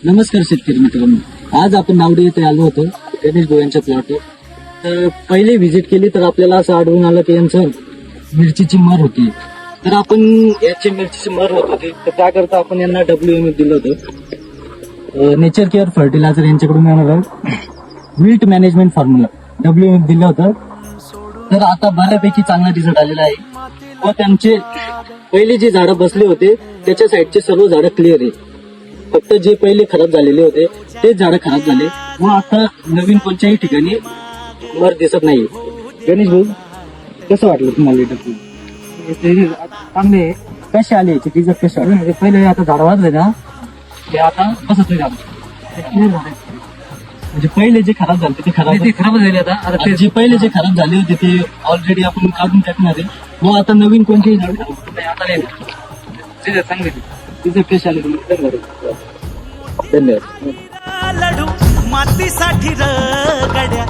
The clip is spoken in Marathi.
नमस्कार शेतकरी मित्रांनो, आज आपण नावडे येथे आलो होतो गणेश भाऊ यांच्या प्लॉटवर. तर पहिले व्हिजिट केली तर आपल्याला असं आढळून आलं की यांचं मिरचीची मर होती. तर आपण याची मिरचीची मर होत होती, तर त्याकरता आपण यांना WM दिलं होतं. नेचर केअर फर्टिलायझर यांच्याकडून येणार विल्ट मॅनेजमेंट फॉर्म्युला WM दिलं होतं. तर आता बऱ्यापैकी चांगला रिझल्ट आलेला आहे व त्यांचे पहिले जे झाडं बसले होते त्याच्या साईडचे सर्व झाडं क्लिअर आहे. फक्त जे पहिले खराब झालेले होते तेच झाडं खराब झाले व आता नवीन कोणत्याही ठिकाणी मर दिसत नाही. गणेश भाऊ, कसं वाटलं तुम्हाला चांगले कसे आले याचे रिझल्ट कसे आले? म्हणजे पहिले आता झाड वाजले ना ते आता बसत नाही झालं. म्हणजे पहिले जे खराब झाले ते खराब झाले. आता जे पहिले जे खराब झाले होते ते ऑलरेडी आपण काढून टाकणार आहे व आता नवीन कोणतेही झाड आता चांगले रिझल्ट कसे आले धन्यवाद. लढू मातीसाठी र गड्या.